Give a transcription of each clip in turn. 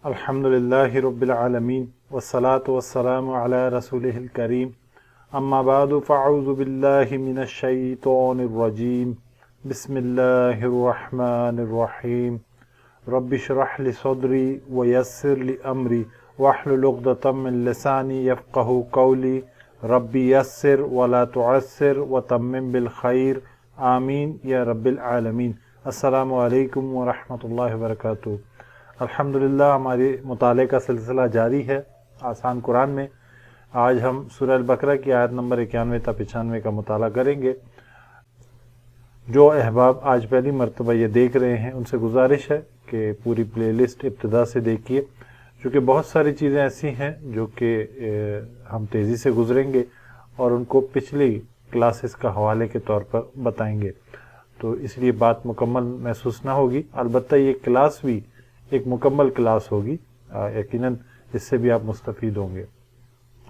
الحمد للہ رب العالمین والصلاة والسلام علی رسولہ الکریم اما بعد فاعوذ باللہ من الشیطان الرجیم بسم اللہ الرحمن الرحیم رب اشرح لی صدری ویسر لی امری واحلل عقدۃ من لسانی یفقہوا قولی رب یسر ولا تعسر وتمم بالخیر آمین یا رب العالمین۔ السلام علیکم ورحمۃ اللہ وبرکاتہ۔ الحمدللہ ہماری مطالعے کا سلسلہ جاری ہے آسان قرآن میں۔ آج ہم سورہ البقرہ کی آیت نمبر 91 تا 95 کا مطالعہ کریں گے۔ جو احباب آج پہلی مرتبہ یہ دیکھ رہے ہیں ان سے گزارش ہے کہ پوری پلے لسٹ ابتدا سے دیکھیے، چونکہ بہت ساری چیزیں ایسی ہیں جو کہ ہم تیزی سے گزریں گے اور ان کو پچھلی کلاسز کا حوالے کے طور پر بتائیں گے، تو اس لیے بات مکمل محسوس نہ ہوگی۔ البتہ یہ کلاس بھی ایک مکمل کلاس ہوگی، یقیناً اس سے بھی آپ مستفید ہوں گے۔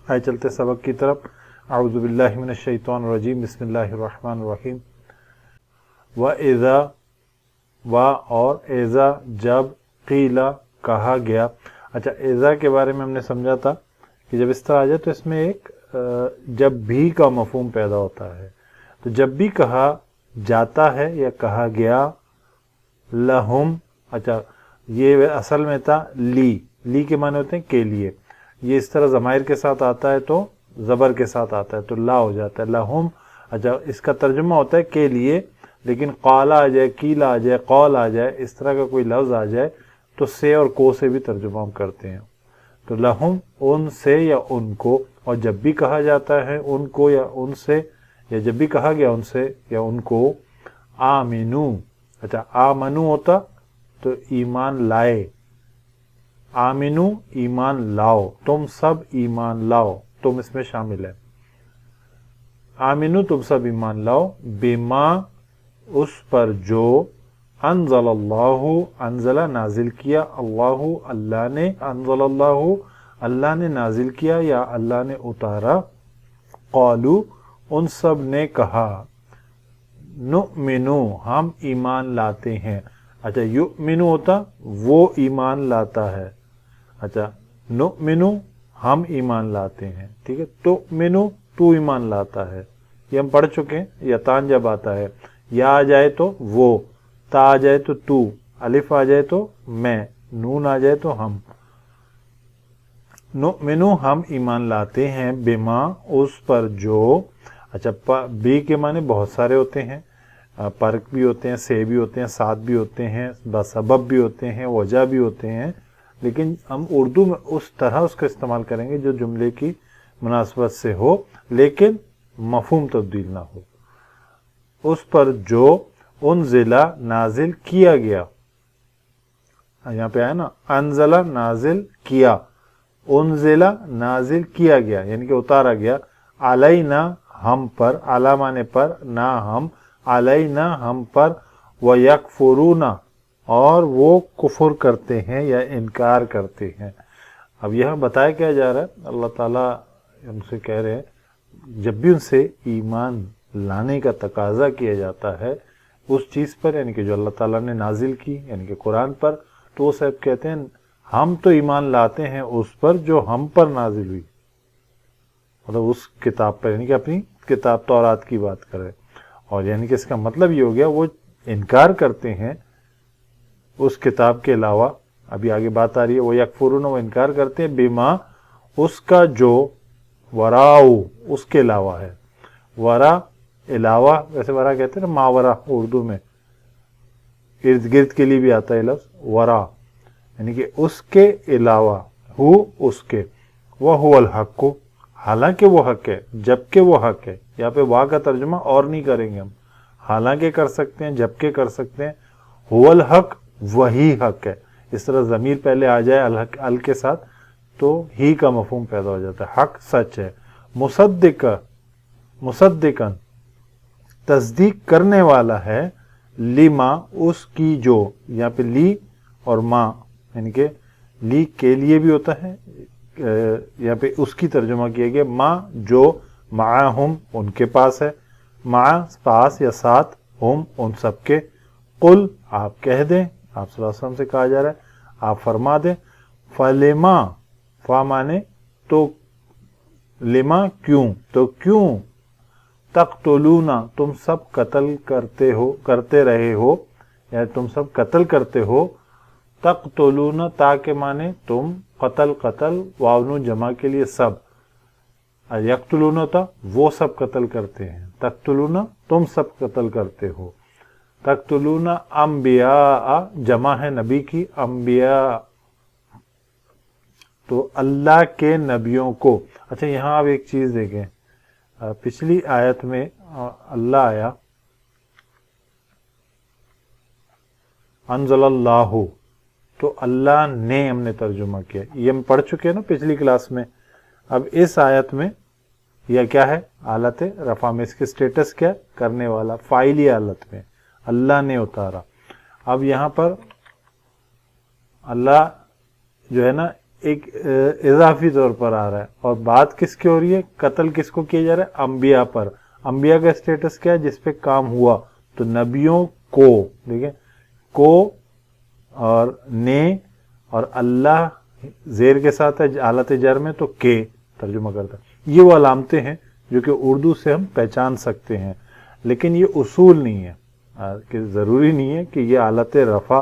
آئے چلتے سبق کی طرف۔ اعوذ باللہ من الشیطان الرجیم، بسم اللہ الرحمن الرحیم۔ وَإِذَا اور اذا جب، قیلا کہا گیا۔ اچھا، اذا کے بارے میں ہم نے سمجھا تھا کہ جب اس طرح آ جائے تو اس میں ایک جب بھی کا مفہوم پیدا ہوتا ہے، تو جب بھی کہا جاتا ہے یا کہا گیا لہم، اچھا یہ اصل میں تھا لی کے معنی ہوتے ہیں کے لیے، یہ اس طرح ضمائر کے ساتھ آتا ہے تو زبر کے ساتھ آتا ہے تو لا ہو جاتا ہے لہم۔ اچھا اس کا ترجمہ ہوتا ہے کے لیے، لیکن قالا آ جائے، کیلا آ جائے، قول آ جائے، اس طرح کا کوئی لفظ آ جائے تو سے اور کو سے بھی ترجمہ ہم کرتے ہیں۔ تو لہم ان سے یا ان کو، اور جب بھی کہا جاتا ہے ان کو یا ان سے، یا جب بھی کہا گیا ان سے یا ان کو، آمنو، اچھا آمنو ہوتا تو ایمان لائے، آمنو ایمان لاؤ، تم سب ایمان لاؤ، تم اس میں شامل ہے۔ آمنو تم سب ایمان لاؤ، بما اس پر جو، انزل اللہ انزل نازل کیا، اللہ نے، انزل اللہ نے نازل کیا یا اللہ نے اتارا، قالو ان سب نے کہا، نؤمنو ہم ایمان لاتے ہیں۔ اچھا یؤمنو ہوتا وہ ایمان لاتا ہے، اچھا نؤمنو ہم ایمان لاتے ہیں، ٹھیک ہے۔ تؤمنو تو ایمان لاتا ہے، یہ ہم پڑھ چکے ہیں۔ یا تان جب آتا ہے، یا آ جائے تو وہ، تا آ جائے تو الف آ جائے تو میں، نون آ جائے تو ہم۔ نؤمنو ہم ایمان لاتے ہیں، بما اس پر جو، اچھا بی کے معنی بہت سارے ہوتے ہیں، پرک بھی ہوتے ہیں، سے بھی ہوتے ہیں، ساتھ بھی ہوتے ہیں، بسبب بھی ہوتے ہیں، وجہ بھی ہوتے ہیں، لیکن ہم اردو میں اس طرح اس کا استعمال کریں گے جو جملے کی مناسبت سے ہو لیکن مفہوم تبدیل نہ ہو۔ اس پر جو انزلہ نازل کیا گیا، یہاں پہ آیا نا انزلہ نازل کیا، انزلہ نازل کیا گیا یعنی کہ اتارا گیا، علینا ہم پر، علی معنی پر، نہ ہم، علینا ہم پر، وَيَكْفُرُونَ اور وہ کفر کرتے ہیں یا انکار کرتے ہیں۔ اب یہاں بتایا کیا جا رہا ہے، اللہ تعالیٰ ان سے کہہ رہے ہیں جب بھی ان سے ایمان لانے کا تقاضا کیا جاتا ہے اس چیز پر، یعنی کہ جو اللہ تعالیٰ نے نازل کی یعنی کہ قرآن پر، تو وہ صاحب کہتے ہیں ہم تو ایمان لاتے ہیں اس پر جو ہم پر نازل ہوئی، مطلب اس کتاب پر، یعنی کہ اپنی کتاب تورات کی بات کرے، اور یعنی کہ اس کا مطلب یہ ہو گیا وہ انکار کرتے ہیں اس کتاب کے علاوہ۔ ابھی آگے بات آ رہی ہے، وہ یکفرون، وہ انکار کرتے ہیں، بما اس کا جو، وراؤ اس کے علاوہ ہے، ورا علاوہ، ویسے ورا کہتے ہیں نا ماورا اردو میں، ارد گرد کے لیے بھی آتا ہے لفظ ورا، یعنی کہ اس کے علاوہ، ہو اس کے، وَهُوَ الْحَقُّ حالانکہ وہ حق ہے، جبکہ وہ حق ہے۔ یہاں پہ واہ کا ترجمہ اور نہیں کریں گے ہم، حالانکہ کر سکتے ہیں، جبکہ کر سکتے ہیں، هو الحق وہی حق ہے۔ اس طرح ضمیر پہلے آ جائے الحق ال کے ساتھ تو ہی کا مفہوم پیدا ہو جاتا ہے، حق سچ ہے۔ مصدقاً تصدیق کرنے والا ہے، لما اس کی جو، یہاں پہ لی اور ما یعنی کہ لی کے لیے بھی ہوتا ہے، یہاں پہ اس کی ترجمہ کیا گیا، ما جو، معہم ان کے پاس ہے، مع پاس یا ساتھ، ہم ان سب کے، قل آپ کہہ دیں، آپ صلی اللہ علیہ وسلم سے کہا جا رہا ہے آپ فرما دیں، فلما، فا مانے تو، لما کیوں، تو کیوں، تقتلون تم سب قتل کرتے رہے ہو، یا تم سب قتل کرتے ہو، تقتلون تاکہ مانے تم، قتل واؤن جمع کے لیے سب، یقتلون ہوتا وہ سب قتل کرتے ہیں، تقتلون تم سب قتل کرتے ہو، تقتلون انبیاء جمع ہے نبی کی، انبیاء تو اللہ کے نبیوں کو۔ اچھا یہاں آپ ایک چیز دیکھیں، پچھلی آیت میں اللہ آیا انزل اللہ، تو اللہ نے ہم نے ترجمہ کیا، یہ ہم پڑھ چکے ہیں نا پچھلی کلاس میں۔ اب اس آیت میں یہ کیا ہے، حالت رفع میں، اس کے سٹیٹس کیا، کرنے والا، فاعلی حالت میں اللہ نے اتارا۔ اب یہاں پر اللہ جو ہے نا ایک اضافی طور پر آ رہا ہے، اور بات کس کی ہو رہی ہے، قتل کس کو کیا جا رہا ہے، انبیاء پر۔ انبیاء کا سٹیٹس کیا ہے، جس پہ کام ہوا، تو نبیوں کو، دیکھیں کو اور نے اور اللہ زیر کے ساتھ ہے حالت جر میں، تو کے ترجمہ کرتا ہے۔ یہ وہ علامتیں ہیں جو کہ اردو سے ہم پہچان سکتے ہیں، لیکن یہ اصول نہیں ہے، کہ ضروری نہیں ہے کہ یہ حالت رفع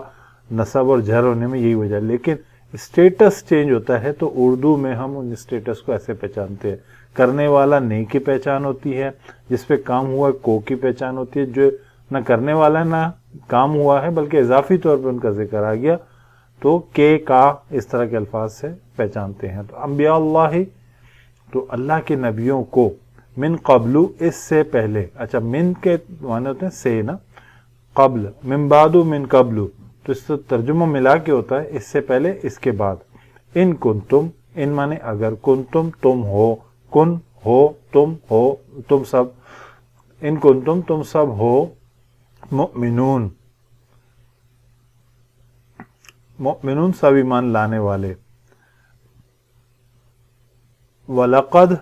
نصب اور جر ہونے میں یہی وجہ، لیکن اسٹیٹس چینج ہوتا ہے تو اردو میں ہم ان اسٹیٹس کو ایسے پہچانتے ہیں۔ کرنے والا نے کی پہچان ہوتی ہے، جس پہ کام ہوا ہے کو کی پہچان ہوتی ہے، جو نہ کرنے والا ہے نہ کام ہوا ہے بلکہ اضافی طور پہ ان کا ذکر آ گیا تو کے کا اس طرح کے الفاظ سے پہچانتے ہیں۔ تو انبیاء اللہ، تو اللہ کے نبیوں کو، من قبل اس سے پہلے، اچھا من کے معنی ہوتے ہیں سے نا، قبل، من بعد من قبل، تو اس سے ترجمہ ملا کے ہوتا ہے اس سے پہلے اس کے بعد۔ ان کنتم، ان مانے اگر، کنتم تم ہو، کن ہو تم ہو، تم سب، ان کنتم تم سب ہو، مؤمنون، مؤمنون سب ایمان لانے والے، وَلَقَدْ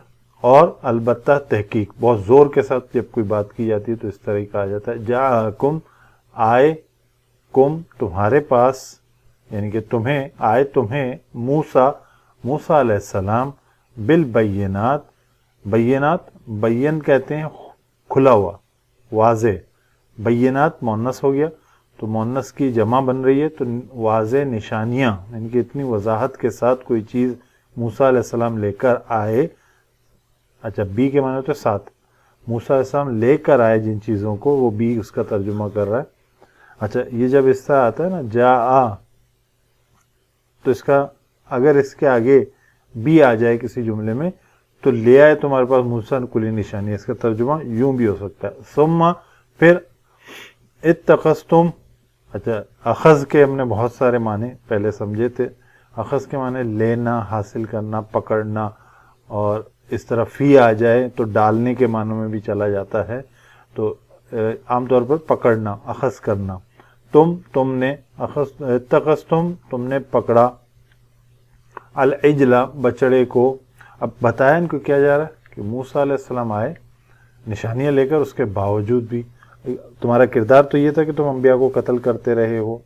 اور البتہ تحقیق، بہت زور کے ساتھ جب کوئی بات کی جاتی ہے تو اس طرح ہی کہا جاتا ہے، جاءکم آئے، کم تمہارے پاس، یعنی کہ تمہیں آئے، تمہیں موسیٰ علیہ السلام، بالبینات، بینات بین کہتے ہیں کھلا ہوا، واضح، بینات مؤنث ہو گیا تو مؤنث کی جمع بن رہی ہے، تو واضح نشانیاں، یعنی کہ اتنی وضاحت کے ساتھ کوئی چیز موسیٰ علیہ السلام لے کر آئے، اچھا بی کے معنی ہوتے ساتھ، موسیٰ علیہ السلام لے کر آئے جن چیزوں کو، وہ بی اس کا ترجمہ کر رہا ہے۔ اچھا یہ جب اس طرح آتا ہے نا جا، تو اس کا اگر اس کے آگے بھی آ جائے کسی جملے میں تو لے آئے تمہارے پاس موسیٰ کلی نشانی، اس کا ترجمہ یوں بھی ہو سکتا ہے۔ ثم پھر اتخذتم، اچھا اخذ کے ہم نے بہت سارے معنی پہلے سمجھے تھے، اخذ کے معنی لینا، حاصل کرنا، پکڑنا، اور اس طرح فی آ جائے تو ڈالنے کے معنوں میں بھی چلا جاتا ہے، تو عام طور پر پکڑنا، اخذ کرنا۔ تم نے اتخذتم تم نے پکڑا، العجل بچڑے کو۔ اب بتایا ان کو کیا جا رہا ہے کہ موسیٰ علیہ السلام آئے نشانیاں لے کر، اس کے باوجود بھی تمہارا کردار تو یہ تھا کہ تم انبیاء کو قتل کرتے رہے ہو،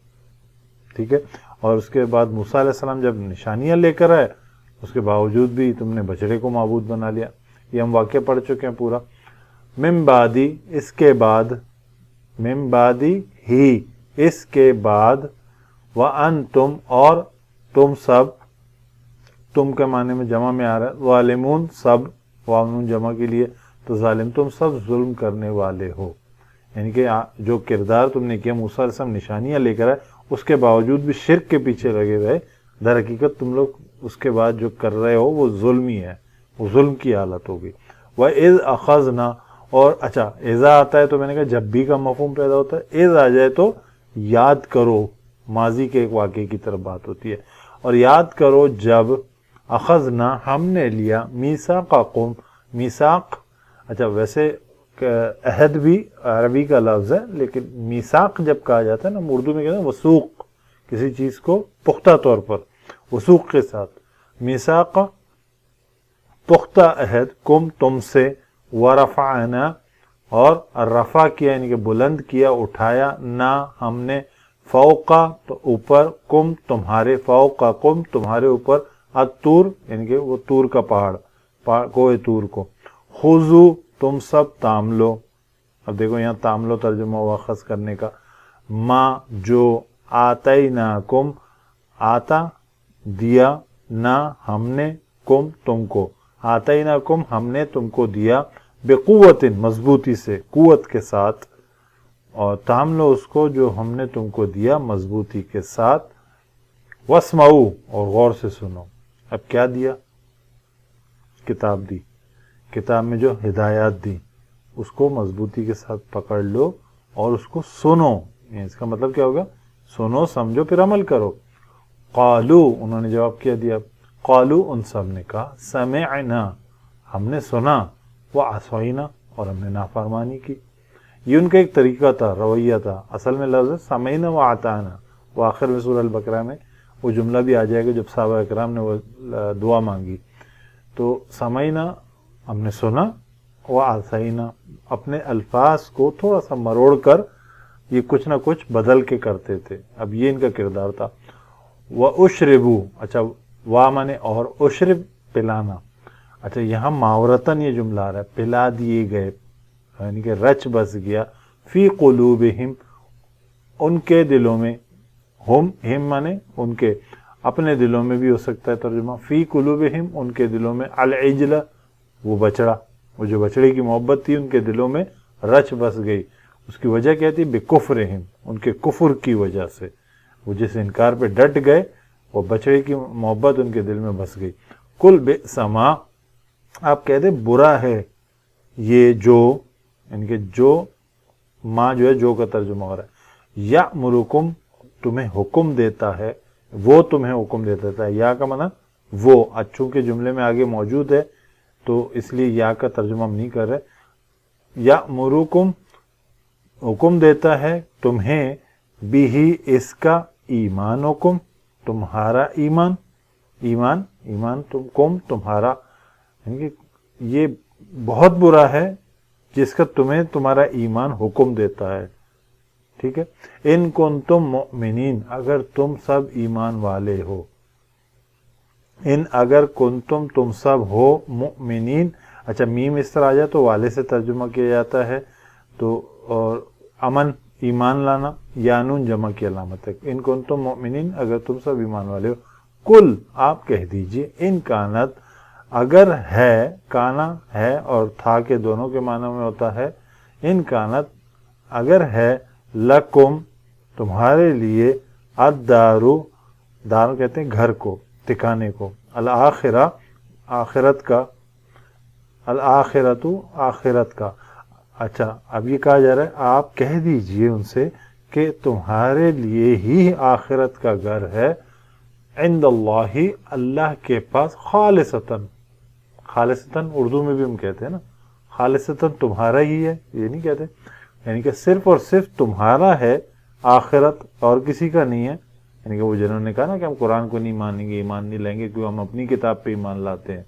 ٹھیک ہے، اور اس کے بعد موسیٰ علیہ السلام جب نشانیاں لے کر آئے اس کے باوجود بھی تم نے بچڑے کو معبود بنا لیا۔ یہ ہم واقعہ پڑھ چکے ہیں پورا۔ من بعدی اس کے بعد، من بعدی ہی اس کے بعد، وانتم اور تم سب، تم کے معنی میں جمع میں آ رہا ہے، ظالمون سب، واؤن جمع کے لیے، تو ظالم تم سب ظلم کرنے والے ہو، یعنی کہ جو کردار تم نے کیا، موسیٰ علیہ السلام نشانیاں لے کر آئے، اس کے باوجود بھی شرک کے پیچھے لگے رہے، در حقیقت تم لوگ اس کے بعد جو کر رہے ہو وہ ظلم ہی ہے، وہ ظلم کی حالت ہوگی۔ وَإِذْ أَخَذْنَا، اور اچھا اذا آتا ہے تو میں نے کہا جب بھی کا مفہوم پیدا ہوتا ہے، اذ آ جائے تو یاد کرو، ماضی کے ایک واقعے کی طرف بات ہوتی ہے، اور یاد کرو جب، اخذنا ہم نے لیا، میثاقکم، میثاق، اچھا ویسے عہد بھی عربی کا لفظ ہے، لیکن میثاق جب کہا جاتا ہے نا، اردو میں کہتے ہیں وثوق، کسی چیز کو پختہ طور پر وثوق کے ساتھ، میثاق پختہ عہد، کم تم سے، ورفعنا اور رفع کیا یعنی کہ بلند کیا، اٹھایا، نہ ہم نے، فوقا تو اوپر، کم تمہارے، فوقا کم تمہارے اوپر، الطور یعنی کہ وہ طور کا پہاڑ کوہ طور کو، خذو تم سب تام لو. اب دیکھو یہاں تام لو ترجمہ واخذ کرنے کا. ما جو، آتیناکم آتا دیا، نا ہم نے، کم تم کو، آتیناکم ہم نے تم کو دیا، بقوت مضبوطی سے، قوت کے ساتھ، اور تام لو اس کو جو ہم نے تم کو دیا مضبوطی کے ساتھ. واسمعوا اور غور سے سنو. اب کیا دیا؟ کتاب دی. کتاب میں جو ہدایات دی اس کو مضبوطی کے ساتھ پکڑ لو اور اس کو سنو. اس کا مطلب کیا ہوگا؟ سنو، سمجھو، پھر عمل کرو. قالو انہوں نے جواب کیا دیا، قالو ان سب نے کہا، سمعنا ہم نے سنا، وعصینا اور ہم نے نافرمانی کی. یہ ان کا ایک طریقہ تھا، رویہ تھا. اصل میں لفظ ہے سمعنا وعطانا. وہ آخر میں سورہ البقرہ میں وہ جملہ بھی آ جائے گا جب صحابہ اکرام نے وہ دعا مانگی. تو سمعنا ہم نے سنا، وعصینا اپنے الفاظ کو تھوڑا سا مروڑ کر یہ کچھ نہ کچھ بدل کے کرتے تھے. اب یہ ان کا کردار تھا. وَأُشْرِبُوا اچھا وا مانے اور، اشرب پلانا. اچھا یہاں ماورتاً یہ جملہ آ رہا ہے، پلا دیے گئے یعنی کہ رچ بس گیا، فی قلوبہم ان کے دلوں میں، ہم مانے ان کے، اپنے دلوں میں بھی ہو سکتا ہے ترجمہ، فی قلوبہم ان کے دلوں میں، العجل وہ بچڑا، وہ جو بچڑے کی محبت تھی ان کے دلوں میں رچ بس گئی. اس کی وجہ کیا تھی؟ بکفرہم ان کے کفر کی وجہ سے، وہ جس انکار پہ ڈٹ گئے وہ بچڑے کی محبت ان کے دل میں بس گئی. کل بئس ما آپ کہہ دیں برا ہے یہ جو، یعنی کہ جو، ماں جو ہے جو کا ترجمہ ہو رہا ہے. یأمرکم تمہیں حکم دیتا ہے، وہ تمہیں حکم دیتا ہے. یا کا معنی وہ، چونکہ جملے میں آگے موجود ہے تو اس لیے یا کا ترجمہ ہم نہیں کر رہے. یأمرکم حکم دیتا ہے تمہیں، بھی اس کا، ایمانکم تمہارا ایمان، ایمان تم، کم تمہارا، یعنی کہ یہ بہت برا ہے جس کا تمہیں تمہارا ایمان حکم دیتا ہے. ٹھیک ہے. ان کنتم مؤمنین اگر تم سب ایمان والے ہو، ان اگر کنتم تم سب ہو، مؤمنین اچھا میم اس طرح آ جائے تو والے سے ترجمہ کیا جاتا ہے. تو اور امن ایمان لانا، یانون جمع کی علامت ہے. ان کنتم مؤمنین اگر تم سب ایمان والے ہو، کل آپ کہہ دیجئے، ان کانت اگر ہے، کانا ہے اور تھا کے دونوں کے معنی میں ہوتا ہے. ان کانت اگر ہے، لکم تمہارے لیے، الدارو دار کہتے ہیں گھر کو، ٹھکانے کو، الآخرہ آخرت کا، الآخرتو آخرت کا. اچھا اب یہ کہا جا رہا ہے آپ کہہ دیجئے ان سے کہ تمہارے لیے ہی آخرت کا گھر ہے، عند اللہ اللہ کے پاس، خالصتاً، خالصتاً اردو میں بھی ہم کہتے ہیں نا، خالصتاً تمہارا ہی ہے، یہ نہیں کہتے، یعنی کہ صرف اور صرف تمہارا ہے آخرت اور کسی کا نہیں ہے. یعنی کہ وہ جنہوں نے کہا نا کہ ہم قرآن کو نہیں مانیں گے، ایمان نہیں لیں گے کیونکہ ہم اپنی کتاب پہ ایمان لاتے ہیں،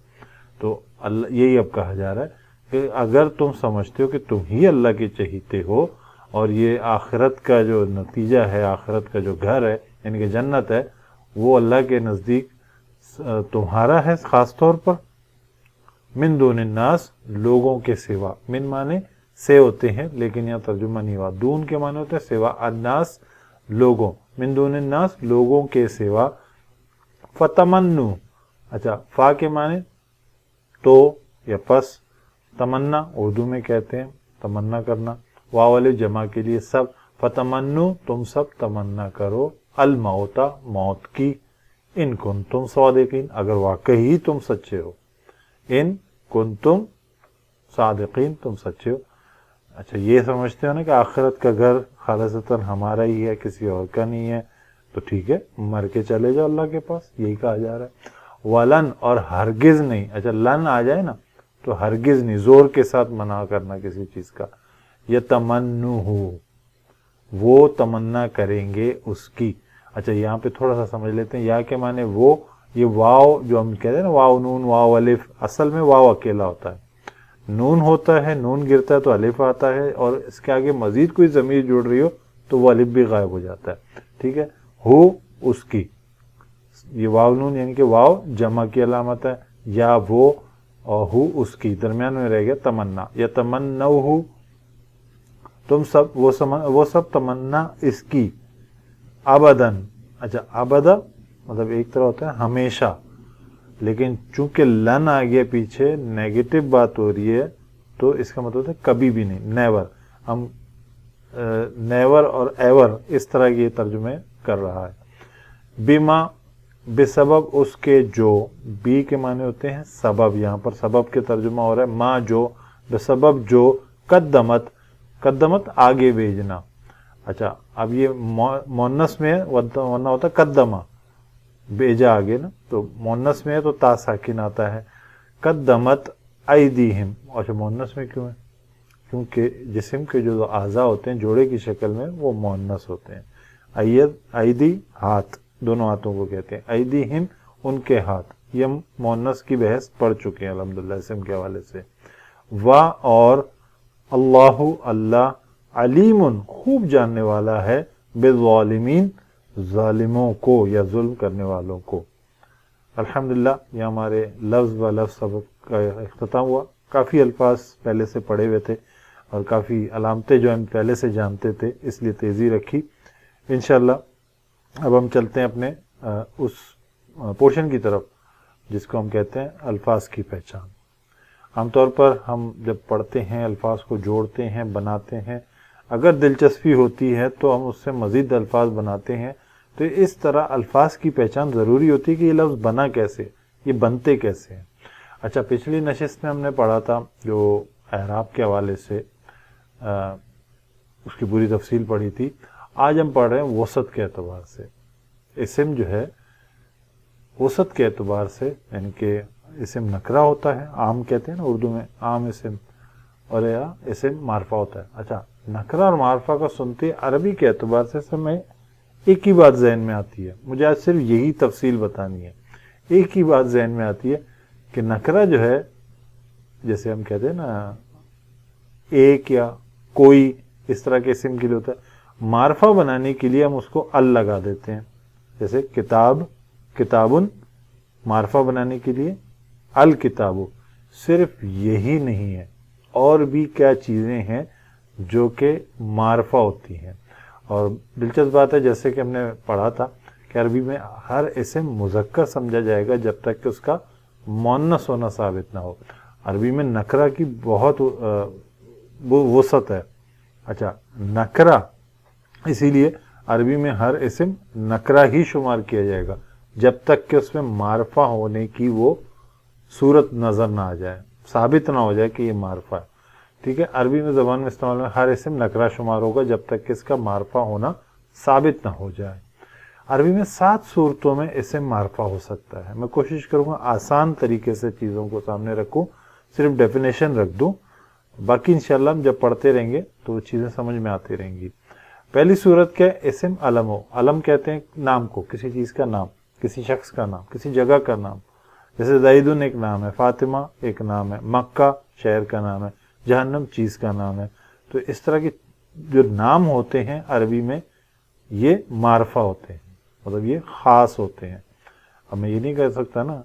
تو اللہ یہی اب کہا جا رہا ہے کہ اگر تم سمجھتے ہو کہ تم ہی اللہ کے چہیتے ہو اور یہ آخرت کا جو نتیجہ ہے، آخرت کا جو گھر ہے یعنی کہ جنت ہے، وہ اللہ کے نزدیک تمہارا ہے خاص طور پر. من دون الناس لوگوں کے سوا، من معنی سے ہوتے ہیں لیکن یہاں ترجمہ نہیں ہوا، دون کے معنی ہوتے ہیں سوا، الناس لوگوں، من دون الناس لوگوں کے سوا. فتمنو اچھا فا کے معنی تو یا پس، تمنا اردو میں کہتے ہیں تمنا کرنا، واو الف جمع کے لیے سب. فتمنو تم سب تمنا کرو، الموتا موت کی، ان کنتم صادقین اگر واقعی تم سچے ہو، ان کنتم صادقین تم سچے ہو. اچھا یہ سمجھتے ہو نا کہ آخرت کا گھر خالصتاً ہمارا ہی ہے، کسی اور کا نہیں ہے، تو ٹھیک ہے مر کے چلے جاؤ اللہ کے پاس، یہی کہا جا رہا ہے. ولن اور ہرگز نہیں، اچھا لن آ جائے نا تو ہرگز نہیں، زور کے ساتھ منع کرنا کسی چیز کا. یتمنوہ وہ تمنا کریں گے اس کی. اچھا یہاں پہ تھوڑا سا سمجھ لیتے ہیں، یا کے معنی وہ، یہ واو جو ہم کہتے ہیں نا واو نون واو الف، اصل میں واو اکیلا ہوتا ہے، نون ہوتا ہے، نون گرتا ہے تو الف آتا ہے، اور اس کے آگے مزید کوئی ضمیر جڑ رہی ہو تو وہ الف بھی غائب ہو جاتا ہے، ٹھیک ہے. ہو اس کی، یہ واو نون یعنی کہ واو جمع کی علامت ہے، یا وہ، اور ہو اس کی درمیان میں رہ گیا تمنا، یا تمنو، تم سب وہ سب تمنا اس کی، ابدن. اچھا ابدا مطلب ایک طرح ہوتا ہے ہمیشہ، لیکن چونکہ لن آ گیا پیچھے، نیگیٹو بات ہو رہی ہے، تو اس کا مطلب ہے کبھی بھی نہیں، نیور. ہم نیور اور ایور اس طرح یہ ترجمے کر رہا ہے. بما بے سبب اس کے جو، بی کے معنی ہوتے ہیں سبب، یہاں پر سبب کے ترجمہ ہو رہا ہے ما جو، بے سبب جو، قدمت، قدمت آگے بھیجنا. اچھا اب یہ مونس میں ورنہ ہوتا قدمہ، بھیجا آگے نا، تو مونس میں ہے تو تا ساکن آتا ہے. قدمت ایدیہم. اچھا مونس میں کیوں ہے؟ کیونکہ جسم کے جو اعضاء ہوتے ہیں جوڑے کی شکل میں وہ مونس ہوتے ہیں. ایدی ہاتھ، دونوں ہاتھوں کو کہتے ہیں. ایدیہم ان کے ہاتھ. یہ ہم مونس کی بحث پڑھ چکے ہیں الحمدللہ اسم کے حوالے سے. اور اللہ، اللہ علیم خوب جاننے والا ہے، بالظالمین ظالموں کو یا ظلم کرنے والوں کو. الحمدللہ یہ ہمارے لفظ و لفظ سبق کا اختتام ہوا. کافی الفاظ پہلے سے پڑھے ہوئے تھے اور کافی علامتیں جو ہم پہلے سے جانتے تھے، اس لیے تیزی رکھی. انشاءاللہ اب ہم چلتے ہیں اپنے اس پورشن کی طرف جس کو ہم کہتے ہیں الفاظ کی پہچان. عام طور پر ہم جب پڑھتے ہیں الفاظ کو جوڑتے ہیں، بناتے ہیں، اگر دلچسپی ہوتی ہے تو ہم اس سے مزید الفاظ بناتے ہیں. تو اس طرح الفاظ کی پہچان ضروری ہوتی ہے کہ یہ لفظ بنا کیسے، یہ بنتے کیسے ہیں. اچھا پچھلی نشست میں ہم نے پڑھا تھا جو اعراب کے حوالے سے اس کی پوری تفصیل پڑھی تھی. آج ہم پڑھ رہے ہیں وسط کے اعتبار سے. اسم جو ہے وسط کے اعتبار سے، یعنی کہ اسم نکرہ ہوتا ہے، عام کہتے ہیں نا اردو میں، عام اسم، اور یا اسم معرفہ ہوتا ہے. اچھا نکرہ اور معرفہ کا سنتے عربی کے اعتبار سے میں ایک ہی بات ذہن میں آتی ہے، مجھے آج صرف یہی تفصیل بتانی ہے. ایک ہی بات ذہن میں آتی ہے کہ نکرہ جو ہے، جیسے ہم کہتے ہیں نا ایک یا کوئی، اس طرح کے اسم کے لیے ہوتا ہے. معرفہ بنانے کے لیے ہم اس کو ال لگا دیتے ہیں، جیسے کتاب، کتابن. معرفہ بنانے کے لیے الکتاب. صرف یہی نہیں ہے، اور بھی کیا چیزیں ہیں جو کہ معرفہ ہوتی ہیں. اور دلچسپ بات ہے جیسے کہ ہم نے پڑھا تھا کہ عربی میں ہر اسم مذکر سمجھا جائے گا جب تک کہ اس کا مؤنث ہونا ثابت نہ ہو. عربی میں نکرہ کی بہت وسعت ہے. اچھا نکرہ، اسی لیے عربی میں ہر اسم نکرہ ہی شمار کیا جائے گا جب تک کہ اس میں معرفہ ہونے کی وہ صورت نظر نہ آ جائے، ثابت نہ ہو جائے کہ یہ معرفہ ہے. ٹھیک ہے، عربی میں زبان میں استعمال میں ہر اسم نکرہ شمار ہوگا جب تک کہ اس کا معرفہ ہونا ثابت نہ ہو جائے. عربی میں 7 صورتوں میں اسم معرفہ ہو سکتا ہے. میں کوشش کروں گا آسان طریقے سے چیزوں کو سامنے رکھوں، صرف ڈیفینیشن رکھ دوں، باقی انشاءاللہ ہم جب پڑھتے رہیں گے تو وہ چیزیں سمجھ میں آتی رہیں گی. پہلی صورت کیا ہے؟ اسم علم ہو. علم کہتے ہیں نام کو، کسی چیز کا نام، کسی شخص کا نام، کسی جگہ کا نام. جیسے زیدن ایک نام ہے، فاطمہ ایک نام ہے، مکہ شہر کا نام ہے، جہنم چیز کا نام ہے. تو اس طرح کے جو نام ہوتے ہیں عربی میں یہ معرفہ ہوتے ہیں، مطلب یہ خاص ہوتے ہیں. اب میں یہ نہیں کہہ سکتا نا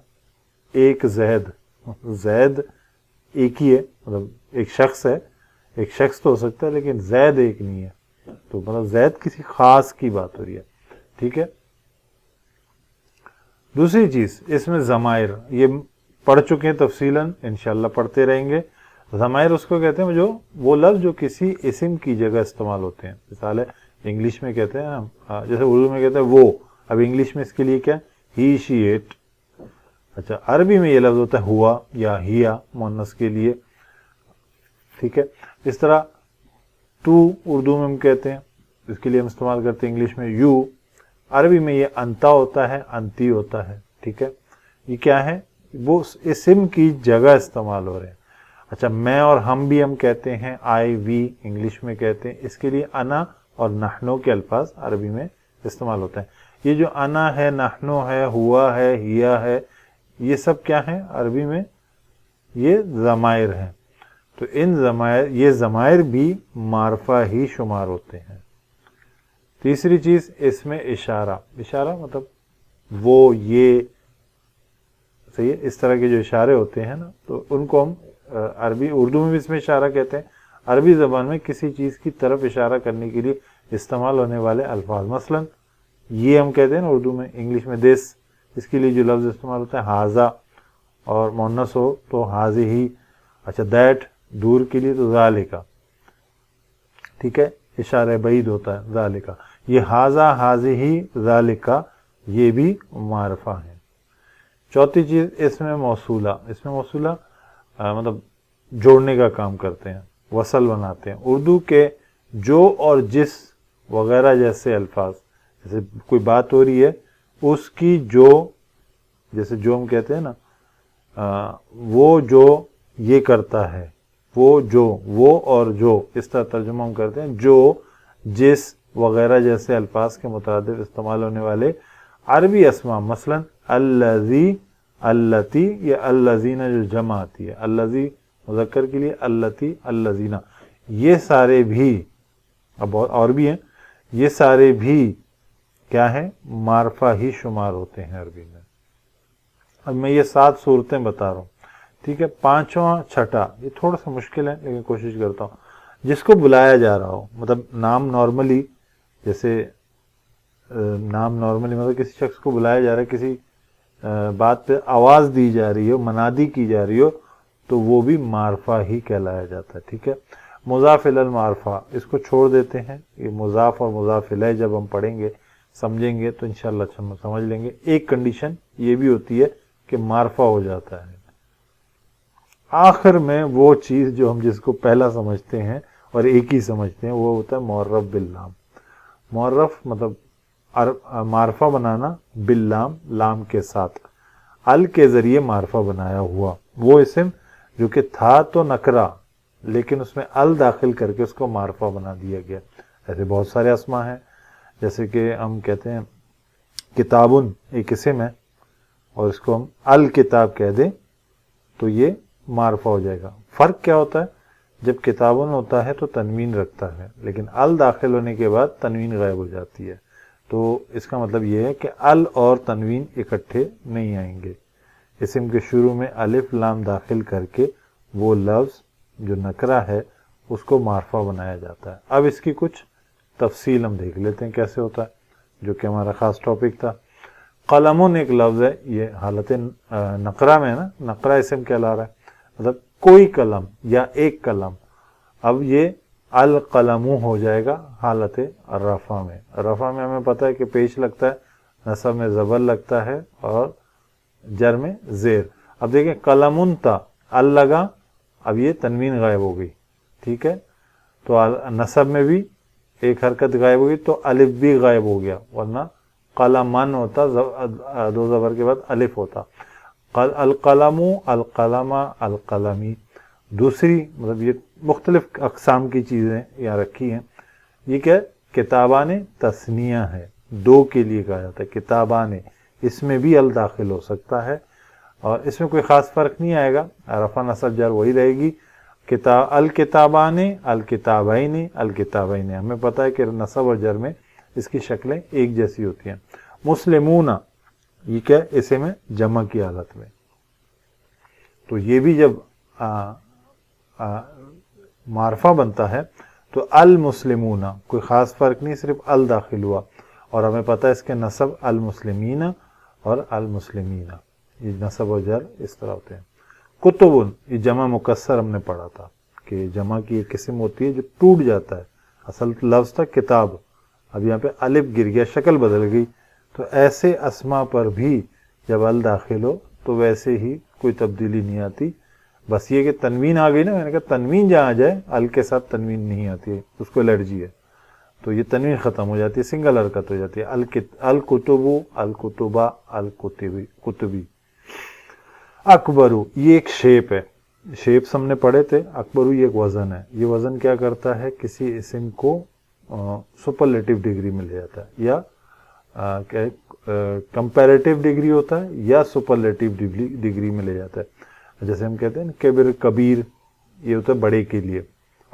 ایک زید، زید ایک ہی ہے، مطلب ایک شخص ہے، ایک شخص تو ہو سکتا ہے لیکن زید ایک نہیں ہے، تو مطلب زید کسی خاص کی بات ہو رہی ہے. ٹھیک ہے. دوسری چیز اس میں ضمائر، یہ پڑھ چکے ہیں تفصیلاً، انشاءاللہ پڑھتے رہیں گے. ضمائر اس کو کہتے ہیں جو وہ لفظ جو کسی اسم کی جگہ استعمال ہوتے ہیں. مثال ہے انگلش میں کہتے ہیں ہم، جیسے اردو میں کہتے ہیں وہ، اب انگلش میں اس کے لیے کیا، ہی شی اٹ. اچھا عربی میں یہ لفظ ہوتا ہے ہوا یا ہیا مؤنث کے لیے. ٹھیک ہے. اس طرح تو اردو میں ہم کہتے ہیں، اس کے لیے ہم استعمال کرتے ہیں انگلش میں یو. عربی میں یہ انتا ہوتا ہے، انتی ہوتا ہے. ٹھیک ہے. یہ کیا ہے؟ وہ اسم کی جگہ استعمال ہو رہے ہیں. اچھا میں اور ہم بھی ہم کہتے ہیں، آئی وی انگلش میں کہتے ہیں. اس کے لیے انا اور نحنو کے الفاظ عربی میں استعمال ہوتا ہے. یہ جو انا ہے، نحنو ہے، ہوا ہے، ہیا ہے، یہ سب کیا ہیں عربی میں؟ یہ ضمائر ہیں. تو ان ضمائر، یہ ضمائر بھی معرفہ ہی شمار ہوتے ہیں. تیسری چیز اس میں اشارہ مطلب وہ یہ صحیح ہے، اس طرح کے جو اشارے ہوتے ہیں نا تو ان کو ہم اردو میں بھی اس میں اشارہ کہتے ہیں، عربی زبان میں کسی چیز کی طرف اشارہ کرنے کے لیے استعمال ہونے والے الفاظ، مثلا یہ ہم کہتے ہیں نا اردو میں، انگلش میں دس، اس کے لیے جو لفظ استعمال ہوتا ہے ہاذا، اور مؤنث ہو تو ہاذہ، اچھا دیٹ دور کے لیے تو ذالکا، ٹھیک ہے، اشارہ بعید ہوتا ہے ذالکا، یہ ہاذا ہاذہ ذالکا یہ بھی معرفہ ہے۔ چوتھی چیز اس میں موصولہ مطلب جوڑنے کا کام کرتے ہیں، وصل بناتے ہیں۔ اردو کے جو اور جس وغیرہ جیسے الفاظ، جیسے کوئی بات ہو رہی ہے اس کی جو، جیسے جو ہم کہتے ہیں نا وہ جو یہ کرتا ہے، وہ اور جو، اس طرح ترجمہ ہم کرتے ہیں، جو جس وغیرہ جیسے الفاظ کے مترادف استعمال ہونے والے عربی اسماء، مثلا الذی، اللتی یا الذین جو جمع آتی ہے، الذی مذکر کے لیے، اللتی، الذین، یہ سارے بھی، اب اور بھی ہیں، یہ سارے بھی کیا ہیں؟ معرفہ ہی شمار ہوتے ہیں عربی میں۔ اب میں یہ 7 صورتیں بتا رہا ہوں، ٹھیک ہے۔ پانچواں چھٹا یہ تھوڑا سا مشکل ہے لیکن کوشش کرتا ہوں۔ جس کو بلایا جا رہا ہو، مطلب نام نارملی، جیسے نام نارملی مطلب کسی شخص کو بلایا جا رہا ہے، کسی بات پہ آواز دی جا رہی ہو، منادی کی جا رہی ہو، تو وہ بھی معرفہ ہی کہلایا جاتا ہے، ٹھیک ہے۔ مضاف الی المعرفہ اس کو چھوڑ دیتے ہیں، یہ مضاف اور مضاف الیہ جب ہم پڑھیں گے سمجھیں گے تو انشاءاللہ سمجھ لیں گے۔ ایک کنڈیشن یہ بھی ہوتی ہے کہ معرفہ ہو جاتا ہے۔ آخر میں وہ چیز جو ہم جس کو پہلا سمجھتے ہیں اور ایک ہی سمجھتے ہیں وہ ہوتا ہے معرف باللام۔ معرف مطلب معرفہ بنانا باللام، لام کے ساتھ، ال کے ذریعے معرفہ بنایا ہوا، وہ اسم جو کہ تھا تو نکرہ لیکن اس میں ال داخل کر کے اس کو معرفہ بنا دیا گیا۔ ایسے بہت سارے اسماء ہیں، جیسے کہ ہم کہتے ہیں کتابن ایک اسم ہے اور اس کو ہم الکتاب کہہ دیں تو یہ معرفہ ہو جائے گا۔ فرق کیا ہوتا ہے؟ جب کتابن ہوتا ہے تو تنوین رکھتا ہے، لیکن ال داخل ہونے کے بعد تنوین غائب ہو جاتی ہے، تو اس کا مطلب یہ ہے کہ ال اور تنوین اکٹھے نہیں آئیں گے۔ اسم کے شروع میں الف لام داخل کر کے وہ لفظ جو نکرہ ہے اس کو معرفہ بنایا جاتا ہے۔ اب اس کی کچھ تفصیل ہم دیکھ لیتے ہیں کیسے ہوتا ہے، جو کہ ہمارا خاص ٹاپک تھا۔ قلمون ایک لفظ ہے، یہ حالت نقرہ میں ہے نا، نقرہ اسم کہلا رہا ہے، مطلب کوئی قلم یا ایک قلم۔ اب یہ القلمو ہو جائے گا حالت رفع میں۔ رفع میں ہمیں پتہ ہے کہ پیش لگتا ہے، نصب میں زبر لگتا ہے اور جر میں زیر۔ اب دیکھیں قلمون تا، ال لگا، اب یہ تنوین غائب ہو گئی، ٹھیک ہے، تو نصب میں بھی ایک حرکت غائب ہو گئی تو الف بھی غائب ہو گیا، ورنہ قلمن ہوتا، 2 زبر کے بعد الف ہوتا۔ القلمو، القلمہ، القلمی۔ دوسری مطلب یہ مختلف اقسام کی چیزیں یہاں رکھی ہیں۔ یہ کیا ہے؟ کتابان تثنیہ ہے، 2 کے لیے کہا جاتا ہے کتابان، اس میں بھی ال داخل ہو سکتا ہے اور اس میں کوئی خاص فرق نہیں آئے گا، رفع نصب جر وہی رہے گی۔ الکتابان، الکتابین، الکتابین، ہمیں پتہ ہے کہ نصب اور جر میں اس کی شکلیں ایک جیسی ہوتی ہیں۔ مسلمون، یہ کیا ہے؟ اسے میں جمع کی حالت میں، تو یہ بھی جب معرفہ بنتا ہے تو المسلمون، کوئی خاص فرق نہیں، صرف ال داخل ہوا، اور ہمیں پتہ ہے اس کے نصب المسلمین اور المسلمین، یہ نصب و جر اس طرح ہوتے ہیں۔ کتبن، یہ جمع مکسر ہم نے پڑھا تھا کہ جمع کی ایک قسم ہوتی ہے جو ٹوٹ جاتا ہے، اصل لفظ تھا کتاب، اب یہاں پہ الف گر گیا، شکل بدل گئی، تو ایسے اسما پر بھی جب ال داخل ہو تو ویسے ہی کوئی تبدیلی نہیں آتی، بس یہ کہ تنوین آ گئی نا، میں نے کہا تنوین جہاں جائے ال کے ساتھ تنوین نہیں آتی ہے، اس کو الرجی ہے، تو یہ تنوین ختم ہو جاتی ہے، سنگل حرکت ہو جاتی ہے۔ الکتبو، الکتبہ، الکتبی، کتبی۔ اکبرو، یہ ایک شیپ ہے، شیپس ہم نے پڑھے تھے۔ اکبرو یہ ایک وزن ہے، یہ وزن کیا کرتا ہے؟ کسی اسم کو سپرلیٹو ڈگری میں لے جاتا ہے، یا کمپیریٹیو ڈگری ہوتا ہے یا سپرلیٹو ڈگری میں لے جاتا ہے۔ جیسے ہم کہتے ہیں نا کبیر، کبیر، یہ ہوتا ہے بڑے کے لیے۔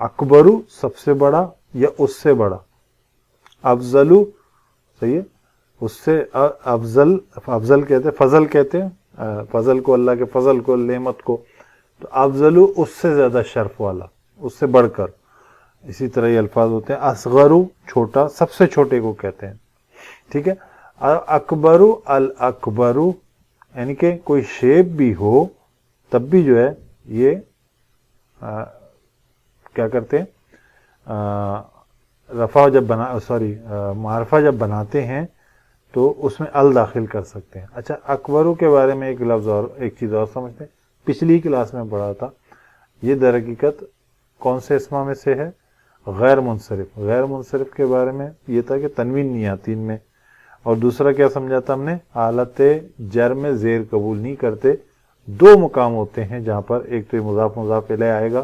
اکبرو سب سے بڑا یا اس سے بڑا، افضلو، صحیح ہے، اس سے افضل کہتے ہیں، فضل کہتے ہیں، فضل کو، اللہ کے فضل کو، نعمت کو، تو افضلو اس سے زیادہ شرف والا، اس سے بڑھ کر. اسی طرح یہ الفاظ ہوتے ہیں. اصغرو چھوٹا، سب سے چھوٹے کو کہتے ہیں، ٹھیک ہے. اکبرو الاکبرو، یعنی کہ کوئی شیپ بھی ہو تب بھی جو ہے یہ کیا کرتے ہیں، رفع جب معرفہ جب بناتے ہیں تو اس میں ال داخل کر سکتے ہیں. اچھا، اکبرو کے بارے میں ایک لفظ اور، ایک چیز اور سمجھتے ہیں. پچھلی کلاس میں پڑھا تھا، یہ در حقیقت کون سے اسما میں سے ہے؟ غیر منصرف. غیر منصرف کے بارے میں یہ تھا کہ تنوین نہیں آتی ان میں. اور دوسرا کیا سمجھا تھا ہم نے؟ حالت جر میں زیر قبول نہیں کرتے. دو مقام ہوتے ہیں جہاں پر، ایک تو یہ مضاف مضاف الیہ آئے گا،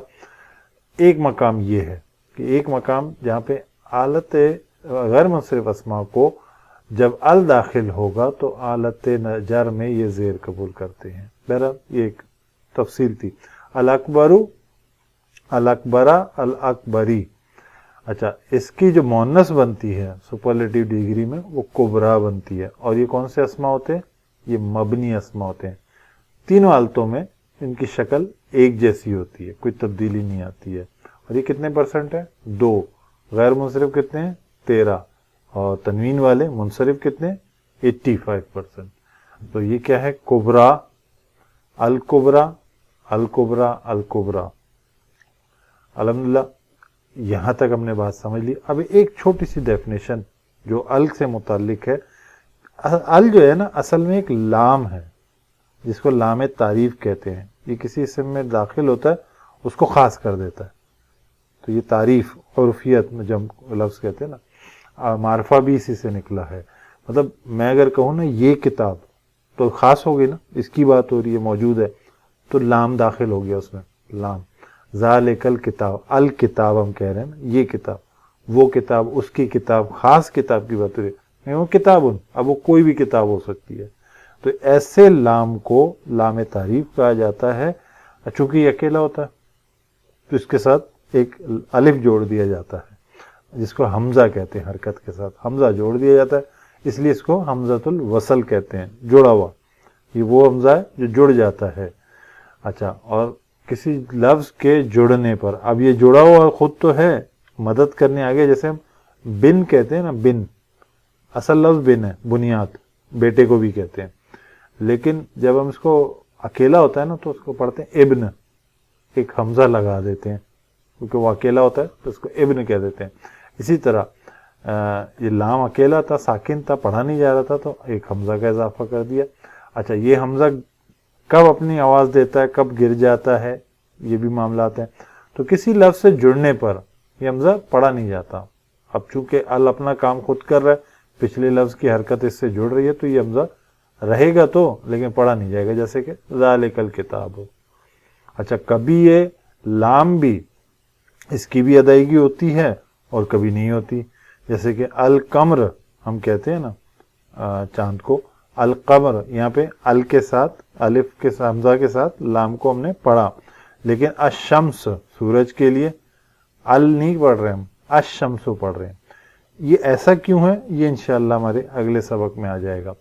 ایک مقام یہ ہے کہ ایک مقام جہاں پہ حالت غیر منصرف اسما کو جب ال داخل ہوگا تو حالت جر میں یہ زیر قبول کرتے ہیں. بہرحال یہ ایک تفصیل تھی. الاکبرو، الاکبرا، الاکبری. اچھا، اس کی جو مونس بنتی ہے سپرلیٹیو ڈگری میں وہ کبرا بنتی ہے. اور یہ کون سے اسما ہوتے ہیں؟ یہ مبنی اسما ہوتے ہیں. تینوں حالتوں میں ان کی شکل ایک جیسی ہوتی ہے، کوئی تبدیلی نہیں آتی ہے. اور یہ کتنے پرسنٹ ہے؟ 2. غیر منصرف کتنے ہیں؟ 13. اور تنوین والے منصرف کتنے؟ 85%. تو یہ کیا ہے؟ کبرا، الکبرا، الکبرا، الکبرا. الحمدللہ یہاں تک ہم نے بات سمجھ لی. اب ایک چھوٹی سی ڈیفینیشن جو ال سے متعلق ہے. ال جو ہے نا اصل میں ایک لام ہے جس کو لام تعریف کہتے ہیں. یہ کسی اسم میں داخل ہوتا ہے، اس کو خاص کر دیتا ہے. تو یہ تعریف، عرفیت میں جب لفظ کہتے ہیں نا، معرفہ بھی اسی سے نکلا ہے. مطلب میں اگر کہوں نا یہ کتاب تو خاص ہو گئی نا، اس کی بات ہو رہی ہے، موجود ہے، تو لام داخل ہو گیا اس میں، لام. ذالک الکتاب، الکتاب ہم کہہ رہے ہیں نا، یہ کتاب، وہ کتاب، اس کی کتاب، خاص کتاب کی بات ہو رہی ہے. وہ کتاب، اب وہ کوئی بھی کتاب ہو سکتی ہے. تو ایسے لام کو لام تعریف کہا جاتا ہے. چونکہ یہ اکیلا ہوتا ہے تو اس کے ساتھ ایک الف جوڑ دیا جاتا ہے جس کو حمزہ کہتے ہیں. حرکت کے ساتھ حمزہ جوڑ دیا جاتا ہے، اس لیے اس کو حمزۃ الوصل کہتے ہیں، جڑا ہوا. یہ وہ حمزہ ہے جو جڑ جاتا ہے. اچھا، اور کسی لفظ کے جڑنے پر، اب یہ جڑا ہوا خود تو ہے، مدد کرنے آگے، جیسے ہم بن کہتے ہیں نا، بن اصل لفظ بن ہے، بنیاد، بیٹے کو بھی کہتے ہیں. لیکن جب ہم اس کو اکیلا ہوتا ہے نا تو اس کو پڑھتے ہیں ابن، ایک حمزہ لگا دیتے ہیں کیونکہ وہ اکیلا ہوتا ہے تو اس کو ابن کہہ دیتے ہیں. اسی طرح یہ لام اکیلا تھا، ساکن تھا، پڑھا نہیں جا رہا تھا تو ایک حمزہ کا اضافہ کر دیا. اچھا، یہ حمزہ کب اپنی آواز دیتا ہے، کب گر جاتا ہے، یہ بھی معاملات ہیں. تو کسی لفظ سے جڑنے پر یہ حمزہ پڑھا نہیں جاتا. اب چونکہ ال اپنا کام خود کر رہا ہے، پچھلے لفظ کی حرکت اس سے جڑ رہی ہے، تو یہ حمزہ رہے گا تو، لیکن پڑھا نہیں جائے گا، جیسے کہ ذالک الکتاب. اچھا، کبھی یہ لام بھی، اس کی بھی ادائیگی ہوتی ہے اور کبھی نہیں ہوتی. جیسے کہ القمر ہم کہتے ہیں نا چاند کو، القمر، یہاں پہ ال کے ساتھ، الف کے ساتھ، حمزہ کے ساتھ لام کو ہم نے پڑھا. لیکن الشمس، سورج کے لیے ال نہیں پڑھ رہے ہم، الشمس پڑھ رہے ہیں. یہ ایسا کیوں ہے؟ یہ انشاءاللہ ہمارے اگلے سبق میں آ جائے گا.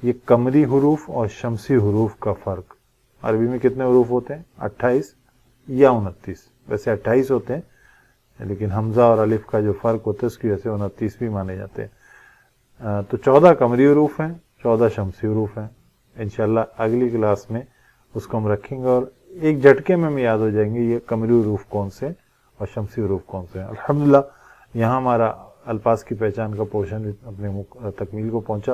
یہ قمری حروف اور شمسی حروف کا فرق. عربی میں کتنے حروف ہوتے ہیں؟ 28 یا 29. ویسے 28 ہوتے ہیں، لیکن حمزہ اور الف کا جو فرق ہوتا ہے اس کی وجہ سے 29 بھی مانے جاتے ہیں. تو 14 قمری حروف ہیں، 14 شمسی حروف ہیں. انشاءاللہ اگلی کلاس میں اس کو ہم رکھیں گے اور ایک جھٹکے میں ہمیں یاد ہو جائیں گے یہ قمری حروف کون سے اور شمسی حروف کون سے ہیں. الحمدللہ یہاں ہمارا الفاظ کی پہچان کا پورشن اپنے تکمیل کو پہنچا.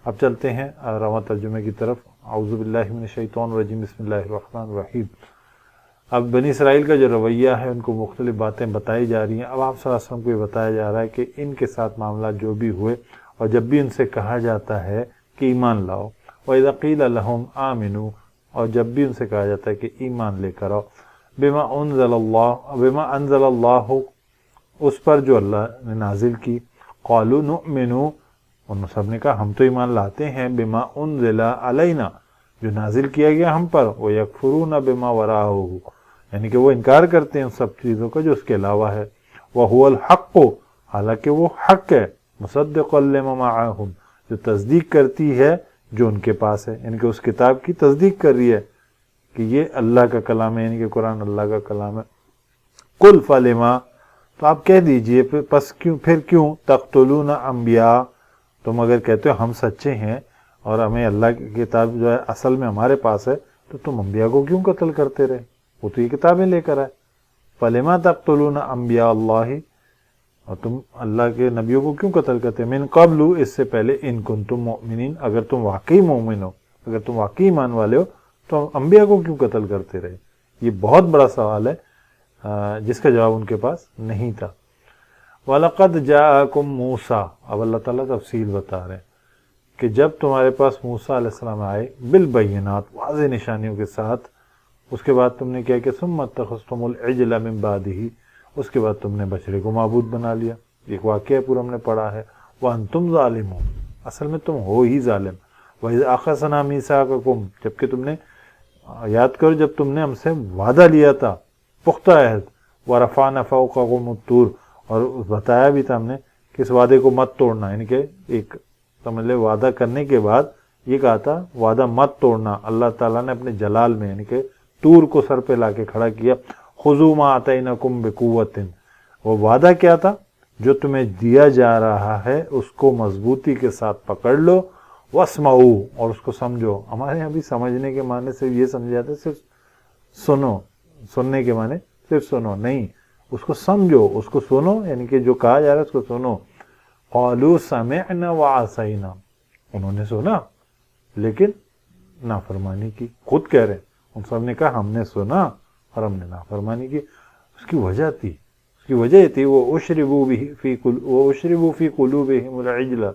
اب چلتے ہیں رواں ترجمے کی طرف. اعوذ باللہ من الشیطان الرجیم، بسم اللہ الرحمن الرحیم. اب بنی اسرائیل کا جو رویہ ہے، ان کو مختلف باتیں بتائی جا رہی ہیں. اب آپ صلی اللہ علیہ وسلم کو یہ بتایا جا رہا ہے کہ ان کے ساتھ معاملات جو بھی ہوئے، اور جب بھی ان سے کہا جاتا ہے کہ ایمان لاؤ، وَإِذَا قِيلَ لَهُمْ آمِنُوا، اور جب بھی ان سے کہا جاتا ہے کہ ایمان لے کر آؤ، بِمَا أَنزَلَ اللَّهُ، اس پر جو اللہ نے نازل کی، قَالُوا نُؤْمِنُوا، ان سب نے کہا ہم تو ایمان لاتے ہیں، بِمَا أُنزِلَ عَلَيْنَا، جو نازل کیا گیا ہم پر، وَيَكْفُرُونَ بِمَا وَرَاءَهُ، یعنی کہ وہ انکار کرتے ہیں ان سب چیزوں کا جو اس کے علاوہ ہے. وَهُوَ الْحَقُّ، حالانکہ وہ حق ہے. مصدقا لما معہم، جو تصدیق کرتی ہے جو ان کے پاس ہے، یعنی کہ اس کتاب کی تصدیق کر رہی ہے کہ یہ اللہ کا کلام ہے، یعنی کہ قرآن اللہ کا کلام ہے۔ قل فلما، تو آپ کہہ دیجئے پس پھر کیوں تقتلون انبیاء، تم اگر کہتے ہو ہم سچے ہیں اور ہمیں اللہ کی کتاب جو ہے اصل میں ہمارے پاس ہے، تو تم انبیاء کو کیوں قتل کرتے رہے؟ وہ تو یہ کتابیں لے کر آئے۔ فلما تقتلون انبیاء اللہ، اور تم اللہ کے نبیوں کو کیوں قتل کرتے؟ من قبل، اس سے پہلے، ان کنتم مؤمنین، اگر تم واقعی مومن ہو، اگر تم واقعی ایمان والے ہو تو انبیاء کو کیوں قتل کرتے رہے؟ یہ بہت بڑا سوال ہے جس کا جواب ان کے پاس نہیں تھا۔ وَلَقَدْ جَاءَكُمْ مُوسَىٰ، اب اللہ تعالیٰ تفصیل بتا رہے ہیں کہ جب تمہارے پاس موسیٰ علیہ السلام آئے بالبینات، واضح نشانیوں کے ساتھ، اس کے بعد تم نے کیا کہ ثُمَّ اتَّخَذْتُمُ الْعِجْلَ مِن بَعْدِهِ، اس کے بعد تم نے بچڑے کو معبود بنا لیا۔ ایک واقعہ پورا ہم نے پڑھا ہے، وَأَنْتُمْ ظَالِمُونَ، اصل میں تم ہو ہی ظالم۔ وَإِذْ أَخَذْنَا مِيثَاقَكُمْ، جبکہ تم نے یاد کرو جب تم نے ہم سے وعدہ لیا تھا، پختہ عہد، وَرَفَعْنَا فَوْقَكُمُ الطُّورَ، اور بتایا بھی تھا ہم نے کہ اس وعدے کو مت توڑنا، یعنی کہ ایک سمجھ لے وعدہ کرنے کے بعد یہ کہا تھا وعدہ مت توڑنا۔ اللہ تعالیٰ نے اپنے جلال میں یعنی کہ طور کو سر پہ لا کے کھڑا کیا، خُذُوا مَا آتَيْنَاكُمْ بِقُوَّةٍ، وہ وعدہ کیا تھا؟ جو تمہیں دیا جا رہا ہے اس کو مضبوطی کے ساتھ پکڑ لو، وَاسْمَعُوا، اور اس کو سمجھو۔ ہمارے یہاں بھی سمجھنے کے معنی سے یہ سمجھ جاتے صرف سنو، سننے کے معنی صرف سنو نہیں، اس کو سمجھو، اس کو سنو، یعنی کہ جو کہا جا رہا ہے اس کو سنو۔ قَالُوا سَمِعْنَا وَعَصَيْنَا، انہوں نے سنا لیکن نافرمانی کی، خود کہہ رہے ہیں، ان سب نے کہا ہم نے سنا اور ہم نے نافرمانی کی۔ اس کی وجہ تھی، اس کی وجہ تھی وَأُشْرِبُوا فِي قُلُوبِهِمُ الْعِجْلَ،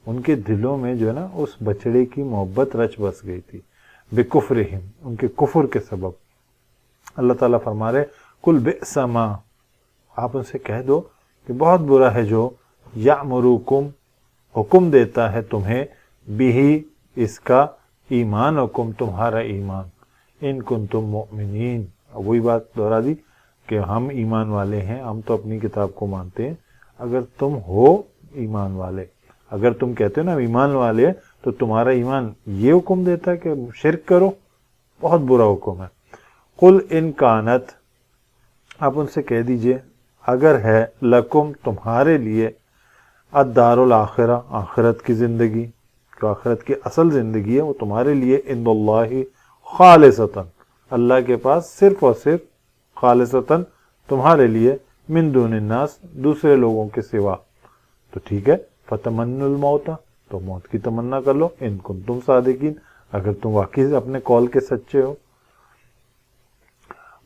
ان کے دلوں میں جو ہے نا اس بچڑے کی محبت رچ بس گئی تھی، بِكُفْرِهِمْ، ان کے کفر کے سبب۔ اللہ تعالیٰ فرما رہے قُلْ بِئْسَ مَا، آپ ان سے کہہ دو کہ بہت برا ہے جو یأمرکم، حکم دیتا ہے تمہیں، بھی، اس کا، ایمانکم، تمہارا ایمان، ان کنتم مؤمنین، وہی بات دہرا دی کہ ہم ایمان والے ہیں، ہم تو اپنی کتاب کو مانتے ہیں، اگر تم ہو ایمان والے، اگر تم کہتے ہو نا ایمان والے تو تمہارا ایمان یہ حکم دیتا ہے کہ شرک کرو، بہت برا حکم ہے۔ قل ان کانت، آپ ان سے کہہ دیجئے اگر ہے، لکم، تمہارے لیے، الدار الآخرہ، آخرت کی زندگی، جو آخرت کی اصل زندگی ہے وہ تمہارے لیے، عند اللہ خالصتاً، اللہ کے پاس صرف اور صرف، خالصتاً تمہارے لیے، من دون الناس، دوسرے لوگوں کے سوا، تو ٹھیک ہے، فتمنوا الموت، تو موت کی تمنا کر لو، ان کنتم صادقین، اگر تم واقعی اپنے قول کے سچے ہو۔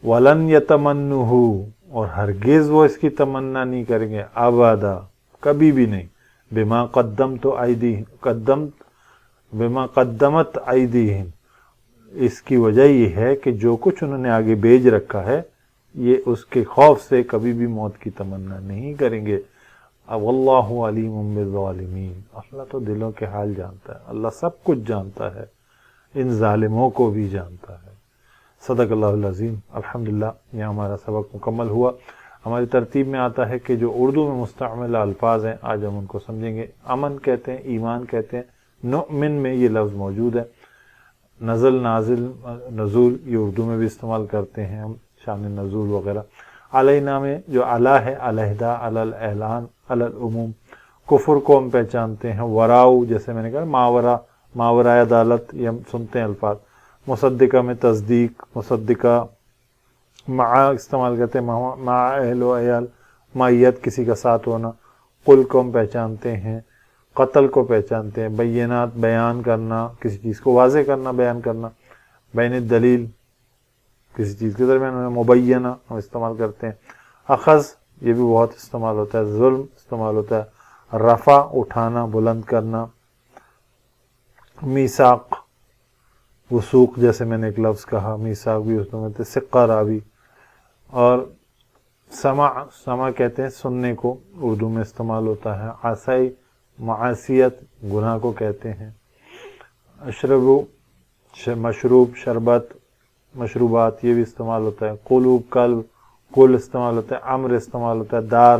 وَلَن يَتَمَنُّهُ، اور ہرگز وہ اس کی تمنا نہیں کریں گے، ابدا، کبھی بھی نہیں، بما قدمت ایدیہم، اس کی وجہ یہ ہے کہ جو کچھ انہوں نے آگے بھیج رکھا ہے، یہ اس کے خوف سے کبھی بھی موت کی تمنا نہیں کریں گے۔ واللہ علیم بالظالمین، اللہ تو دلوں کے حال جانتا ہے، اللہ سب کچھ جانتا ہے، ان ظالموں کو بھی جانتا ہے۔ صدق اللہ العظیم۔ الحمدللہ، یہاں ہمارا سبق مکمل ہوا۔ ہماری ترتیب میں آتا ہے کہ جو اردو میں مستعمل الفاظ ہیں آج ہم ان کو سمجھیں گے۔ امن کہتے ہیں، ایمان کہتے ہیں، نؤمن میں یہ لفظ موجود ہے۔ نزل، نازل، نزول، یہ اردو میں بھی استعمال کرتے ہیں ہم، شان نزول وغیرہ۔ علینا میں جو علی ہے، علیحدہ، علی الاعلان، علی العموم۔ کفر کو ہم پہچانتے ہیں، وراؤ، جیسے میں نے کہا ماورا، ماورائے عدالت، یہ ہم سنتے ہیں الفاظ۔ مصدقہ میں تصدیق، مصدقہ، مع استعمال کرتے ہیں، مع اہل و عیال، معیت، کسی کا ساتھ ہونا۔ قل کو ہم پہچانتے ہیں، قتل کو پہچانتے ہیں، بینات، بیان کرنا، کسی چیز کو واضح کرنا، بیان کرنا۔ بین الدلیل، کسی چیز کے درمیان میں، مبینہ ہم استعمال کرتے ہیں۔ اخذ، یہ بھی بہت استعمال ہوتا ہے۔ ظلم استعمال ہوتا ہے۔ رفع، اٹھانا، بلند کرنا۔ میثاق، وثوق، جیسے میں نے ایک لفظ کہا، میثاق بھی اس میں سقہ راوی۔ اور سمع کہتے ہیں سننے کو، اردو میں استعمال ہوتا ہے۔ عصی، معصیت، گناہ کو کہتے ہیں۔ اشرب، مشروب، شربت، مشروبات، یہ بھی استعمال ہوتا ہے۔ قلوب، قلب، قل استعمال ہوتا ہے۔ امر استعمال ہوتا ہے۔ دار،